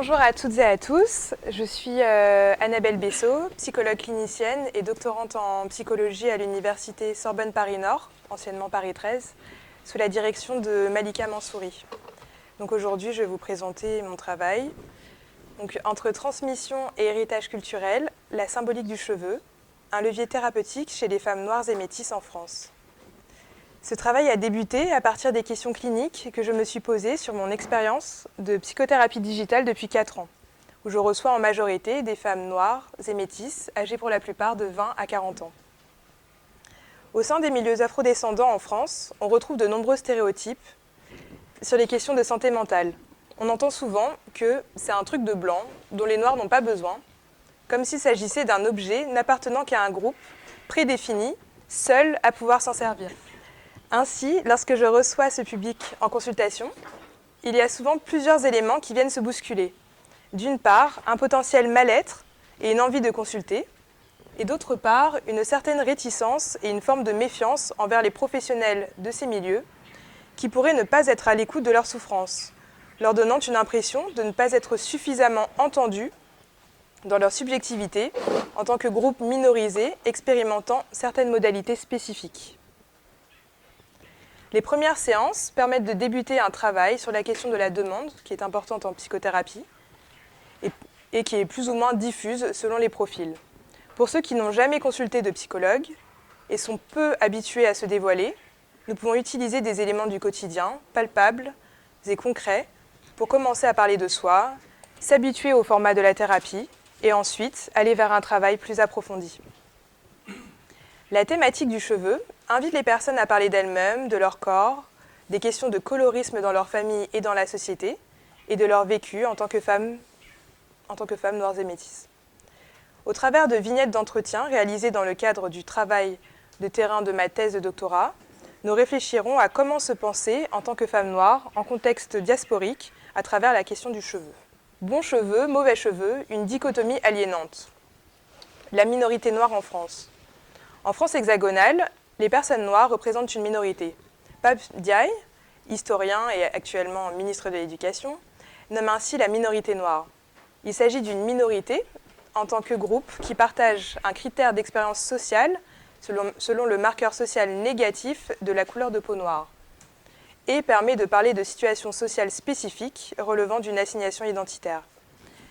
Bonjour à toutes et à tous, je suis Annabelle Bessot, psychologue clinicienne et doctorante en psychologie à l'université Sorbonne Paris-Nord, anciennement Paris 13, sous la direction de Malika Mansouri. Donc aujourd'hui, je vais vous présenter mon travail. Donc, entre transmission et héritage culturel, la symbolique du cheveu, un levier thérapeutique chez les femmes noires et métisses en France. Ce travail a débuté à partir des questions cliniques que je me suis posées sur mon expérience de psychothérapie digitale depuis 4 ans, où je reçois en majorité des femmes noires et métisses, âgées pour la plupart de 20 à 40 ans. Au sein des milieux afrodescendants en France, on retrouve de nombreux stéréotypes sur les questions de santé mentale. On entend souvent que c'est un truc de blanc dont les noirs n'ont pas besoin, comme s'il s'agissait d'un objet n'appartenant qu'à un groupe prédéfini, seul à pouvoir s'en servir. Ainsi, lorsque je reçois ce public en consultation, il y a souvent plusieurs éléments qui viennent se bousculer. D'une part, un potentiel mal-être et une envie de consulter, et d'autre part, une certaine réticence et une forme de méfiance envers les professionnels de ces milieux qui pourraient ne pas être à l'écoute de leurs souffrances, leur donnant une impression de ne pas être suffisamment entendus dans leur subjectivité en tant que groupe minorisé expérimentant certaines modalités spécifiques. Les premières séances permettent de débuter un travail sur la question de la demande, qui est importante en psychothérapie, et qui est plus ou moins diffuse selon les profils. Pour ceux qui n'ont jamais consulté de psychologue et sont peu habitués à se dévoiler, nous pouvons utiliser des éléments du quotidien, palpables et concrets, pour commencer à parler de soi, s'habituer au format de la thérapie, et ensuite aller vers un travail plus approfondi. La thématique du cheveu invite les personnes à parler d'elles-mêmes, de leur corps, des questions de colorisme dans leur famille et dans la société, et de leur vécu en tant que femmes noires et métisses. Au travers de vignettes d'entretien réalisées dans le cadre du travail de terrain de ma thèse de doctorat, nous réfléchirons à comment se penser en tant que femme noire en contexte diasporique à travers la question du cheveu. Bon cheveu, mauvais cheveux, une dichotomie aliénante. La minorité noire en France. En France hexagonale, les personnes noires représentent une minorité. Pape Diaye, historien et actuellement ministre de l'Éducation, nomme ainsi la minorité noire. Il s'agit d'une minorité en tant que groupe qui partage un critère d'expérience sociale selon le marqueur social négatif de la couleur de peau noire et permet de parler de situations sociales spécifiques relevant d'une assignation identitaire.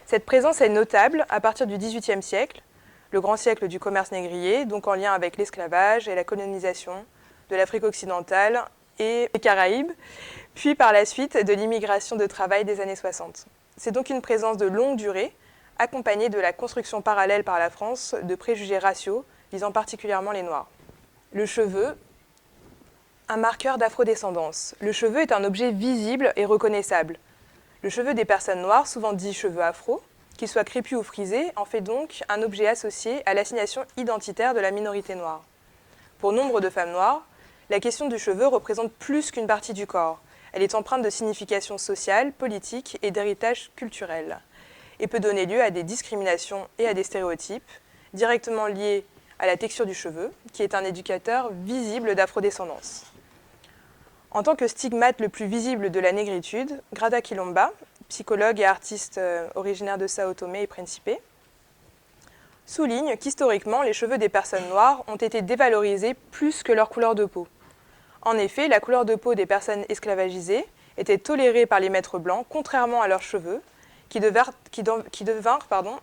Cette présence est notable à partir du XVIIIe siècle, le grand siècle du commerce négrier, donc en lien avec l'esclavage et la colonisation de l'Afrique occidentale et des Caraïbes, puis par la suite de l'immigration de travail des années 60. C'est donc une présence de longue durée, accompagnée de la construction parallèle par la France de préjugés raciaux visant particulièrement les Noirs. Le cheveu, un marqueur d'afrodescendance. Le cheveu est un objet visible et reconnaissable. Le cheveu des personnes noires, souvent dit cheveux afro, qu'il soit crépus ou frisé, en fait donc un objet associé à l'assignation identitaire de la minorité noire. Pour nombre de femmes noires, la question du cheveu représente plus qu'une partie du corps. Elle est empreinte de signification sociale, politique et d'héritage culturel, et peut donner lieu à des discriminations et à des stéréotypes, directement liés à la texture du cheveu, qui est un éducateur visible d'afrodescendance. En tant que stigmate le plus visible de la négritude, Grada Quilomba, psychologue et artiste originaire de Sao Tomé et Principe, souligne qu'historiquement, les cheveux des personnes noires ont été dévalorisés plus que leur couleur de peau. En effet, la couleur de peau des personnes esclavagisées était tolérée par les maîtres blancs, contrairement à leurs cheveux, qui devinrent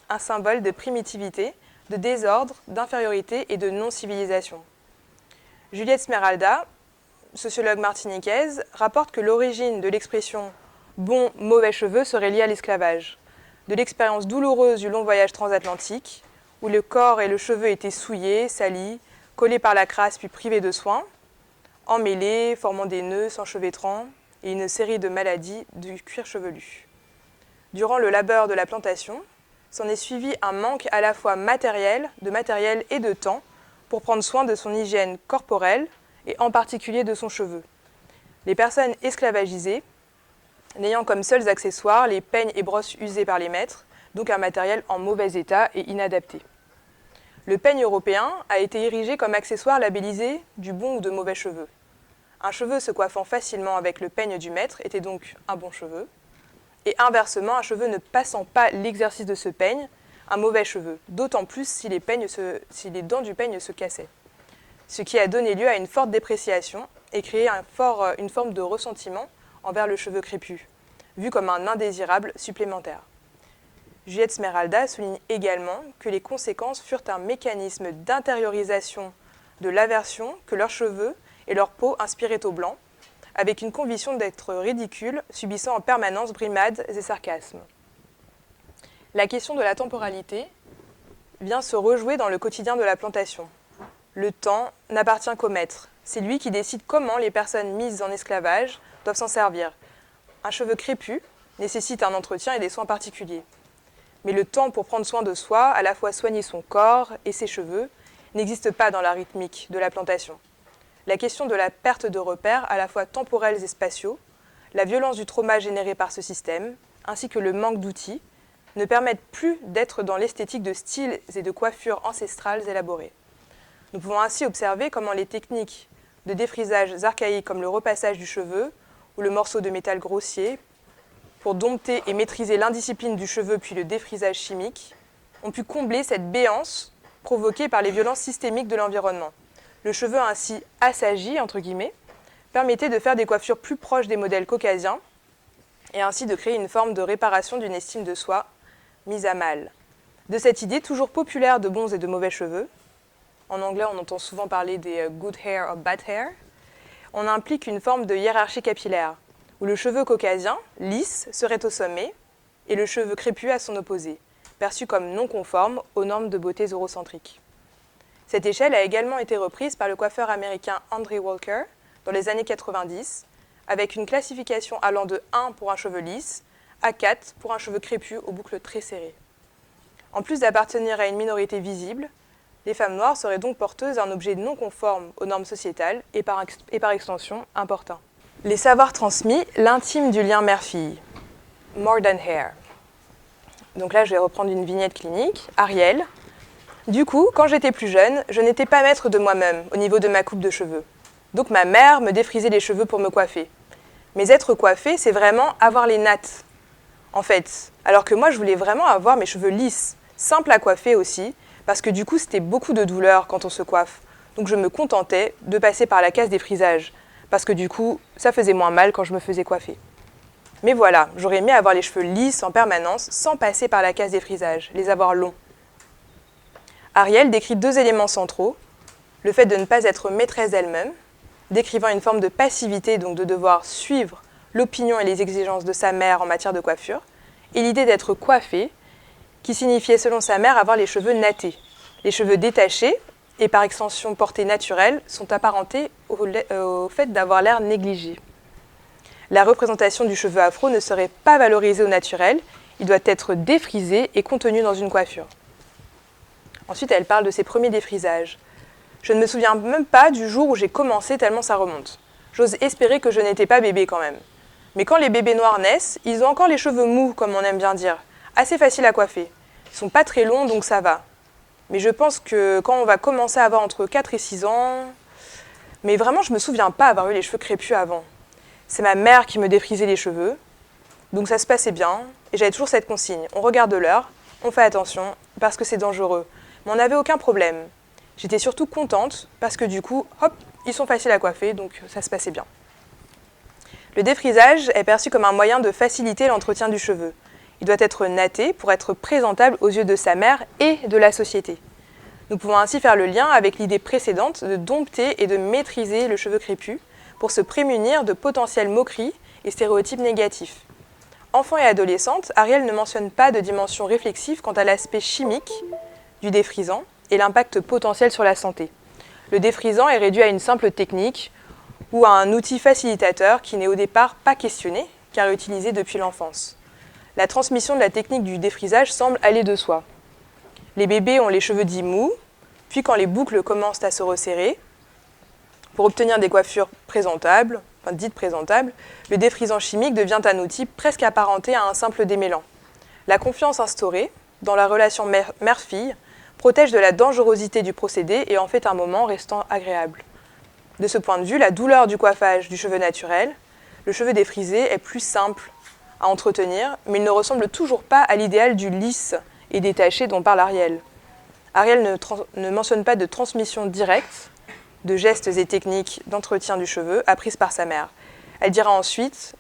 un symbole de primitivité, de désordre, d'infériorité et de non-civilisation. Juliette Smeralda, sociologue martiniquaise, rapporte que l'origine de l'expression bon, mauvais cheveux serait lié à l'esclavage, de l'expérience douloureuse du long voyage transatlantique, où le corps et le cheveu étaient souillés, salis, collés par la crasse puis privés de soins, emmêlés, formant des nœuds s'enchevêtrant, et une série de maladies du cuir chevelu. Durant le labeur de la plantation, s'en est suivi un manque à la fois de matériel et de temps pour prendre soin de son hygiène corporelle et en particulier de son cheveu. Les personnes esclavagisées n'ayant comme seuls accessoires les peignes et brosses usées par les maîtres, donc un matériel en mauvais état et inadapté. Le peigne européen a été érigé comme accessoire labellisé du bon ou de mauvais cheveux. Un cheveu se coiffant facilement avec le peigne du maître était donc un bon cheveu, Et inversement, un cheveu ne passant pas l'exercice de ce peigne, un mauvais cheveu, d'autant plus si les dents du peigne se cassaient. Ce qui a donné lieu à une forte dépréciation et créé une forme de ressentiment envers le cheveu crépus, vu comme un indésirable supplémentaire. Juliette Smeralda souligne également que les conséquences furent un mécanisme d'intériorisation de l'aversion que leurs cheveux et leur peau inspiraient aux blancs, avec une conviction d'être ridicules, subissant en permanence brimades et sarcasmes. La question de la temporalité vient se rejouer dans le quotidien de la plantation. Le temps n'appartient qu'au maître. C'est lui qui décide comment les personnes mises en esclavage doivent s'en servir. Un cheveu crépus nécessite un entretien et des soins particuliers. Mais le temps pour prendre soin de soi, à la fois soigner son corps et ses cheveux, n'existe pas dans la rythmique de la plantation. La question de la perte de repères, à la fois temporels et spatiaux, la violence du trauma généré par ce système, ainsi que le manque d'outils, ne permettent plus d'être dans l'esthétique de styles et de coiffures ancestrales élaborées. Nous pouvons ainsi observer comment les techniques de défrisage archaïques comme le repassage du cheveu ou le morceau de métal grossier pour dompter et maîtriser l'indiscipline du cheveu puis le défrisage chimique ont pu combler cette béance provoquée par les violences systémiques de l'environnement. Le cheveu ainsi « assagi » entre guillemets, permettait de faire des coiffures plus proches des modèles caucasiens et ainsi de créer une forme de réparation d'une estime de soi mise à mal. De cette idée toujours populaire de bons et de mauvais cheveux, en anglais on entend souvent parler des « good hair » ou « bad hair », on implique une forme de hiérarchie capillaire, où le cheveu caucasien, lisse, serait au sommet, et le cheveu crépus à son opposé, perçu comme non conforme aux normes de beauté eurocentriques. Cette échelle a également été reprise par le coiffeur américain Andrew Walker dans les années 90, avec une classification allant de 1 pour un cheveu lisse à 4 pour un cheveu crépus aux boucles très serrées. En plus d'appartenir à une minorité visible, les femmes noires seraient donc porteuses d'un objet non conforme aux normes sociétales et par extension importun. Les savoirs transmis, l'intime du lien mère-fille. More than hair. Donc là, je vais reprendre une vignette clinique. Ariel. Du coup, quand j'étais plus jeune, je n'étais pas maître de moi-même au niveau de ma coupe de cheveux. Donc ma mère me défrisait les cheveux pour me coiffer. Mais être coiffée, c'est vraiment avoir les nattes. En fait, alors que moi, je voulais vraiment avoir mes cheveux lisses, simples à coiffer aussi, parce que du coup, c'était beaucoup de douleur quand on se coiffe. Donc je me contentais de passer par la case des frisages, parce que du coup, ça faisait moins mal quand je me faisais coiffer. Mais voilà, j'aurais aimé avoir les cheveux lisses en permanence, sans passer par la case des frisages, les avoir longs. Ariel décrit 2 éléments centraux, le fait de ne pas être maîtresse d'elle-même, décrivant une forme de passivité, donc de devoir suivre l'opinion et les exigences de sa mère en matière de coiffure, et l'idée d'être coiffée, qui signifiait selon sa mère avoir les cheveux nattés. Les cheveux détachés, et par extension portés naturels, sont apparentés au fait d'avoir l'air négligé. La représentation du cheveu afro ne serait pas valorisée au naturel, il doit être défrisé et contenu dans une coiffure. Ensuite, elle parle de ses premiers défrisages. Je ne me souviens même pas du jour où j'ai commencé tellement ça remonte. J'ose espérer que je n'étais pas bébé quand même. Mais quand les bébés noirs naissent, ils ont encore les cheveux mous, comme on aime bien dire, assez faciles à coiffer. Ils sont pas très longs, donc ça va. Mais je pense que quand on va commencer à avoir entre 4 et 6 ans... Mais vraiment, je me souviens pas avoir eu les cheveux crépus avant. C'est ma mère qui me défrisait les cheveux, donc ça se passait bien, et j'avais toujours cette consigne. On regarde l'heure, on fait attention, parce que c'est dangereux. Mais on n'avait aucun problème. J'étais surtout contente, parce que du coup, hop, ils sont faciles à coiffer, donc ça se passait bien. Le défrisage est perçu comme un moyen de faciliter l'entretien du cheveu. Il doit être natté pour être présentable aux yeux de sa mère et de la société. Nous pouvons ainsi faire le lien avec l'idée précédente de dompter et de maîtriser le cheveu crépus pour se prémunir de potentielles moqueries et stéréotypes négatifs. Enfant et adolescente, Ariel ne mentionne pas de dimension réflexive quant à l'aspect chimique du défrisant et l'impact potentiel sur la santé. Le défrisant est réduit à une simple technique ou à un outil facilitateur qui n'est au départ pas questionné car utilisé depuis l'enfance. La transmission de la technique du défrisage semble aller de soi. Les bébés ont les cheveux dits mous, puis quand les boucles commencent à se resserrer, pour obtenir des coiffures présentables, dites présentables, le défrisant chimique devient un outil presque apparenté à un simple démêlant. La confiance instaurée dans la relation mère-fille protège de la dangerosité du procédé et en fait un moment restant agréable. De ce point de vue, la douleur du coiffage du cheveu naturel, le cheveu défrisé est plus simple, à entretenir, mais il ne ressemble toujours pas à l'idéal du lisse et détaché dont parle Ariel. Ariel ne mentionne pas de transmission directe, de gestes et techniques d'entretien du cheveu apprises par sa mère. Elle dira ensuite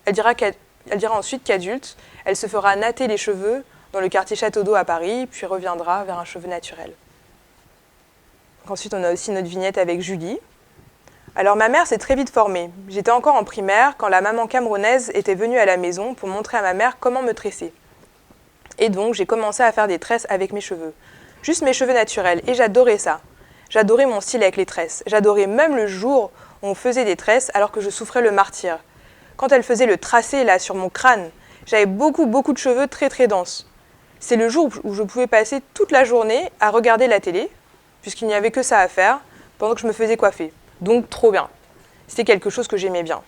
qu'adulte, elle se fera natter les cheveux dans le quartier Château d'Eau à Paris, puis reviendra vers un cheveu naturel. Ensuite, on a aussi notre vignette avec Julie. Alors ma mère s'est très vite formée. J'étais encore en primaire quand la maman camerounaise était venue à la maison pour montrer à ma mère comment me tresser. Et donc j'ai commencé à faire des tresses avec mes cheveux. Juste mes cheveux naturels, et j'adorais ça. J'adorais mon style avec les tresses. J'adorais même le jour où on faisait des tresses alors que je souffrais le martyre. Quand elle faisait le tracé là sur mon crâne, j'avais beaucoup de cheveux très denses. C'est le jour où je pouvais passer toute la journée à regarder la télé, puisqu'il n'y avait que ça à faire, pendant que je me faisais coiffer. Donc trop bien. C'était quelque chose que j'aimais bien.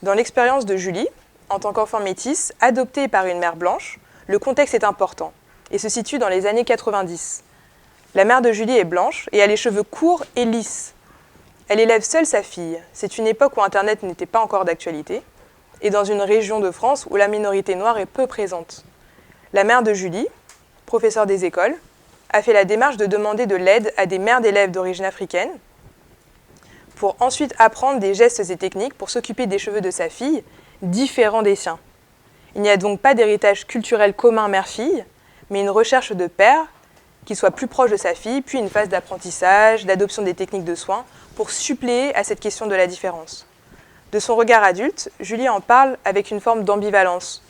Dans l'expérience de Julie, en tant qu'enfant métisse, adoptée par une mère blanche, le contexte est important et se situe dans les années 90. La mère de Julie est blanche et a les cheveux courts et lisses. Elle élève seule sa fille. C'est une époque où Internet n'était pas encore d'actualité et dans une région de France où la minorité noire est peu présente. La mère de Julie, professeure des écoles, a fait la démarche de demander de l'aide à des mères d'élèves d'origine africaine pour ensuite apprendre des gestes et techniques pour s'occuper des cheveux de sa fille, différents des siens. Il n'y a donc pas d'héritage culturel commun mère-fille, mais une recherche de père qui soit plus proche de sa fille, puis une phase d'apprentissage, d'adoption des techniques de soins, pour suppléer à cette question de la différence. De son regard adulte, Julie en parle avec une forme d'ambivalence.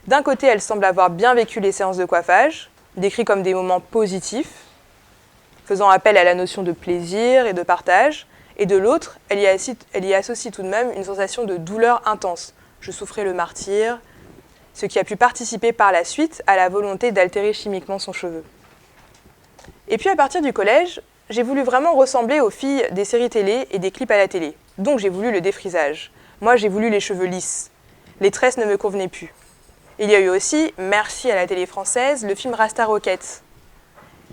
D'un côté, elle semble avoir bien vécu les séances de coiffage, décrites comme des moments positifs, faisant appel à la notion de plaisir et de partage, et de l'autre, elle y associe tout de même une sensation de douleur intense. Je souffrais le martyre, ce qui a pu participer par la suite à la volonté d'altérer chimiquement son cheveu. Et puis à partir du collège, j'ai voulu vraiment ressembler aux filles des séries télé et des clips à la télé. Donc j'ai voulu le défrisage. Moi, j'ai voulu les cheveux lisses. Les tresses ne me convenaient plus. Il y a eu aussi, merci à la télé française, le film Rasta Rocket,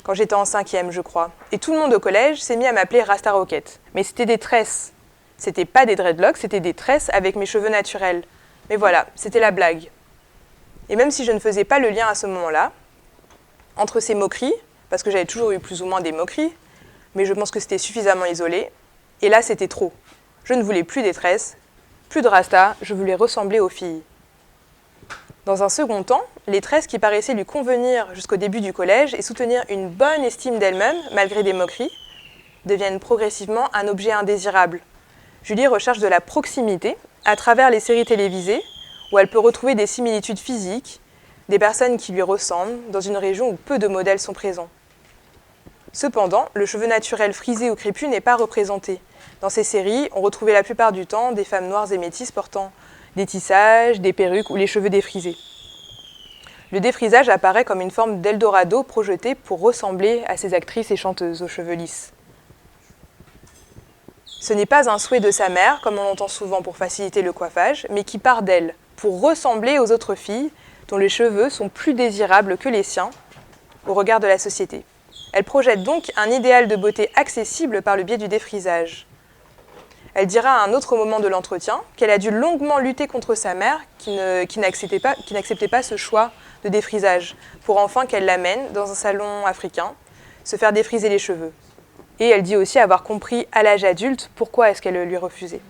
quand j'étais en 5e, je crois. Et tout le monde au collège s'est mis à m'appeler Rasta Rocket. Mais c'était des tresses. C'était pas des dreadlocks, c'était des tresses avec mes cheveux naturels. Mais voilà, c'était la blague. Et même si je ne faisais pas le lien à ce moment-là, entre ces moqueries, parce que j'avais toujours eu plus ou moins des moqueries, mais je pense que c'était suffisamment isolé, et là c'était trop. Je ne voulais plus des tresses, plus de rasta, je voulais ressembler aux filles. Dans un second temps, les tresses qui paraissaient lui convenir jusqu'au début du collège et soutenir une bonne estime d'elle-même, malgré des moqueries, deviennent progressivement un objet indésirable. Julie recherche de la proximité à travers les séries télévisées, où elle peut retrouver des similitudes physiques, des personnes qui lui ressemblent, dans une région où peu de modèles sont présents. Cependant, le cheveu naturel frisé ou crépus n'est pas représenté. Dans ces séries, on retrouvait la plupart du temps des femmes noires et métisses portant des tissages, des perruques ou les cheveux défrisés. Le défrisage apparaît comme une forme d'Eldorado projetée pour ressembler à ces actrices et chanteuses aux cheveux lisses. Ce n'est pas un souhait de sa mère, comme on l'entend souvent pour faciliter le coiffage, mais qui part d'elle, pour ressembler aux autres filles dont les cheveux sont plus désirables que les siens au regard de la société. Elle projette donc un idéal de beauté accessible par le biais du défrisage. Elle dira à un autre moment de l'entretien qu'elle a dû longuement lutter contre sa mère qui n'acceptait pas ce choix de défrisage, pour enfin qu'elle l'amène dans un salon africain, se faire défriser les cheveux. Et elle dit aussi avoir compris à l'âge adulte pourquoi est-ce qu'elle lui refusait.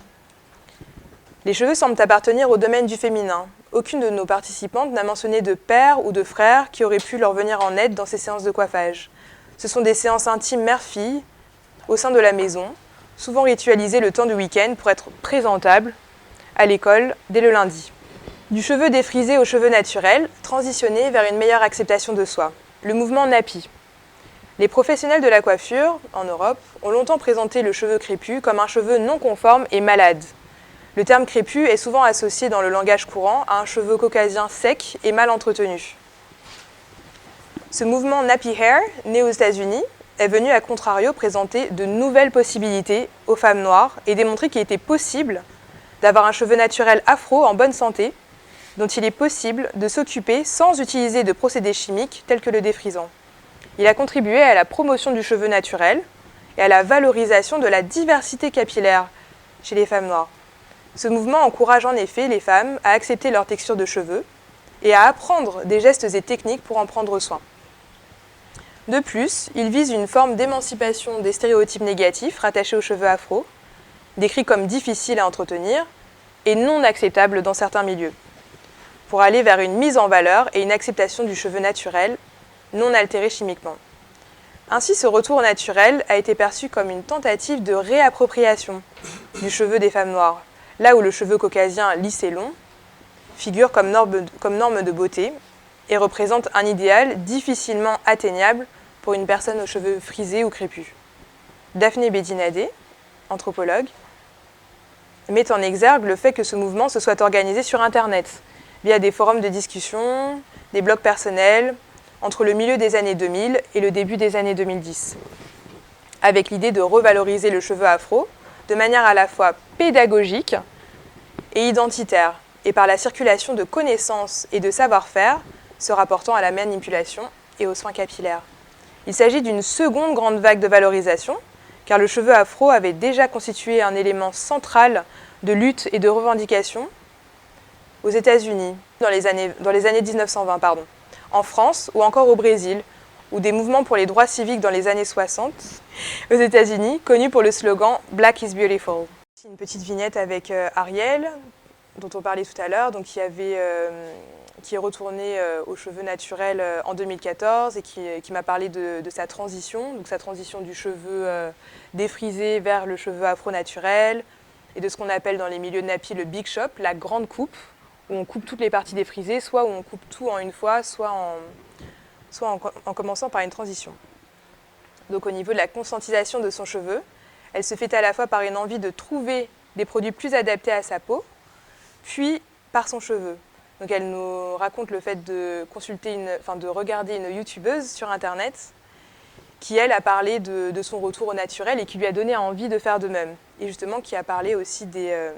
Les cheveux semblent appartenir au domaine du féminin. Aucune de nos participantes n'a mentionné de père ou de frère qui aurait pu leur venir en aide dans ces séances de coiffage. Ce sont des séances intimes mère-fille, au sein de la maison, souvent ritualisées le temps du week-end pour être présentables à l'école dès le lundi. Du cheveu défrisé aux cheveux naturels, transitionner vers une meilleure acceptation de soi. Le mouvement nappy. Les professionnels de la coiffure, en Europe, ont longtemps présenté le cheveu crépus comme un cheveu non conforme et malade. Le terme crépus est souvent associé dans le langage courant à un cheveu caucasien sec et mal entretenu. Ce mouvement nappy hair, né aux États-Unis, est venu à contrario présenter de nouvelles possibilités aux femmes noires et démontrer qu'il était possible d'avoir un cheveu naturel afro en bonne santé, dont il est possible de s'occuper sans utiliser de procédés chimiques tels que le défrisant. Il a contribué à la promotion du cheveu naturel et à la valorisation de la diversité capillaire chez les femmes noires. Ce mouvement encourage en effet les femmes à accepter leur texture de cheveux et à apprendre des gestes et techniques pour en prendre soin. De plus, il vise une forme d'émancipation des stéréotypes négatifs rattachés aux cheveux afro, décrits comme difficiles à entretenir et non acceptables dans certains milieux, pour aller vers une mise en valeur et une acceptation du cheveu naturel, non altéré chimiquement. Ainsi, ce retour au naturel a été perçu comme une tentative de réappropriation du cheveu des femmes noires, là où le cheveu caucasien lisse et long figure comme norme de beauté et représente un idéal difficilement atteignable pour une personne aux cheveux frisés ou crépus. Daphné Bedinadé, anthropologue, met en exergue le fait que ce mouvement se soit organisé sur Internet, via des forums de discussion, des blogs personnels, entre le milieu des années 2000 et le début des années 2010, avec l'idée de revaloriser le cheveu afro de manière à la fois pédagogique et identitaire, et par la circulation de connaissances et de savoir-faire se rapportant à la manipulation et aux soins capillaires. Il s'agit d'une seconde grande vague de valorisation, car le cheveu afro avait déjà constitué un élément central de lutte et de revendication aux États-Unis, dans les années 1920, en France ou encore au Brésil, ou des mouvements pour les droits civiques dans les années 60, aux États-Unis, connus pour le slogan « Black is beautiful ». Une petite vignette avec Ariel, dont on parlait tout à l'heure, donc qui est retourné aux cheveux naturels en 2014 et qui m'a parlé de sa transition, donc sa transition du cheveu défrisé vers le cheveu afro naturel, et de ce qu'on appelle dans les milieux de Napi le big chop, la grande coupe, où on coupe toutes les parties défrisées, soit où on coupe tout en une fois, soit en commençant par une transition. Donc au niveau de la conscientisation de son cheveu, elle se fait à la fois par une envie de trouver des produits plus adaptés à sa peau, puis par son cheveu. Donc elle nous raconte le fait de regarder une youtubeuse sur Internet qui, elle, a parlé de son retour au naturel et qui lui a donné envie de faire de même. Et justement, qui a parlé aussi des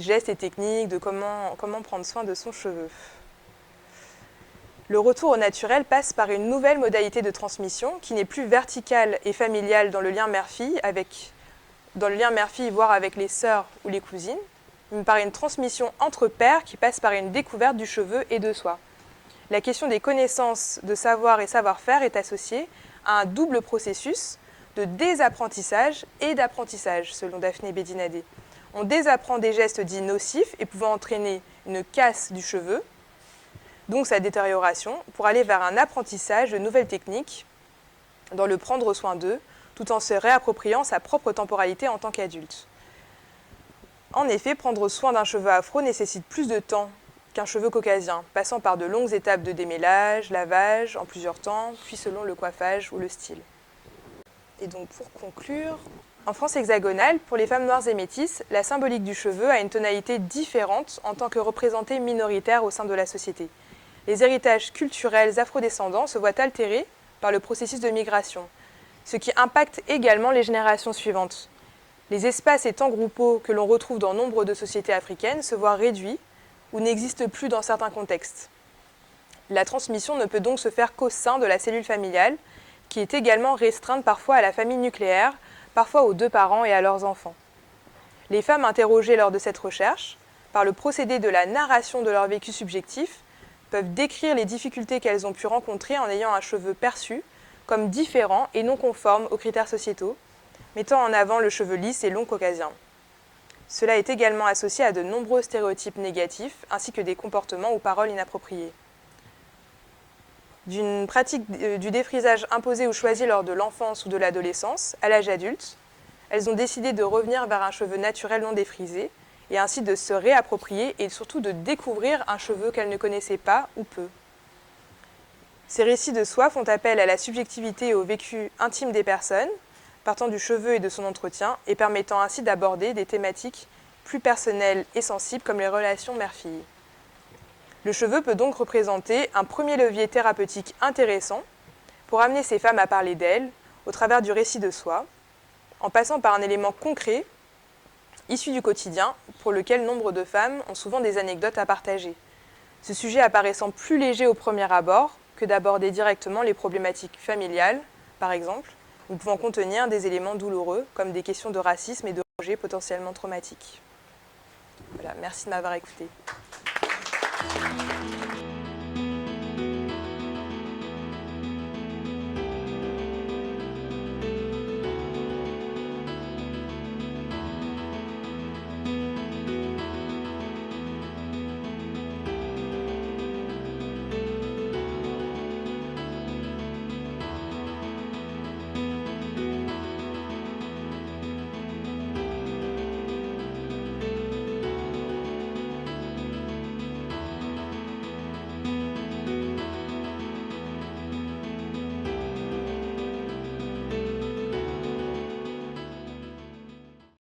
gestes et techniques, de comment prendre soin de son cheveu. Le retour au naturel passe par une nouvelle modalité de transmission qui n'est plus verticale et familiale dans le lien mère-fille, voire avec les sœurs ou les cousines, mais par une transmission entre pairs qui passe par une découverte du cheveu et de soi. La question des connaissances, de savoir et savoir-faire est associée à un double processus de désapprentissage et d'apprentissage, selon Daphné Bedinadé. On désapprend des gestes dits nocifs et pouvant entraîner une casse du cheveu, donc sa détérioration, pour aller vers un apprentissage de nouvelles techniques dans le prendre soin d'eux, tout en se réappropriant sa propre temporalité en tant qu'adulte. En effet, prendre soin d'un cheveu afro nécessite plus de temps qu'un cheveu caucasien, passant par de longues étapes de démêlage, lavage, en plusieurs temps, puis selon le coiffage ou le style. Et donc pour conclure, en France hexagonale, pour les femmes noires et métisses, la symbolique du cheveu a une tonalité différente en tant que représentée minoritaire au sein de la société. Les héritages culturels afrodescendants se voient altérés par le processus de migration, ce qui impacte également les générations suivantes. Les espaces et temps groupaux que l'on retrouve dans nombre de sociétés africaines se voient réduits ou n'existent plus dans certains contextes. La transmission ne peut donc se faire qu'au sein de la cellule familiale, qui est également restreinte parfois à la famille nucléaire, parfois aux deux parents et à leurs enfants. Les femmes interrogées lors de cette recherche, par le procédé de la narration de leur vécu subjectif, peuvent décrire les difficultés qu'elles ont pu rencontrer en ayant un cheveu perçu comme différent et non conforme aux critères sociétaux, mettant en avant le cheveu lisse et long caucasien. Cela est également associé à de nombreux stéréotypes négatifs, ainsi que des comportements ou paroles inappropriées. D'une pratique du défrisage imposé ou choisi lors de l'enfance ou de l'adolescence, à l'âge adulte, elles ont décidé de revenir vers un cheveu naturel non défrisé, et ainsi de se réapproprier et surtout de découvrir un cheveu qu'elles ne connaissaient pas ou peu. Ces récits de soi font appel à la subjectivité et au vécu intime des personnes, partant du cheveu et de son entretien, et permettant ainsi d'aborder des thématiques plus personnelles et sensibles comme les relations mère-fille. Le cheveu peut donc représenter un premier levier thérapeutique intéressant pour amener ces femmes à parler d'elles au travers du récit de soi, en passant par un élément concret, issu du quotidien, pour lequel nombre de femmes ont souvent des anecdotes à partager. Ce sujet apparaissant plus léger au premier abord que d'aborder directement les problématiques familiales, par exemple, ou pouvant contenir des éléments douloureux, comme des questions de racisme et de rejet potentiellement traumatiques. Voilà, merci de m'avoir écouté.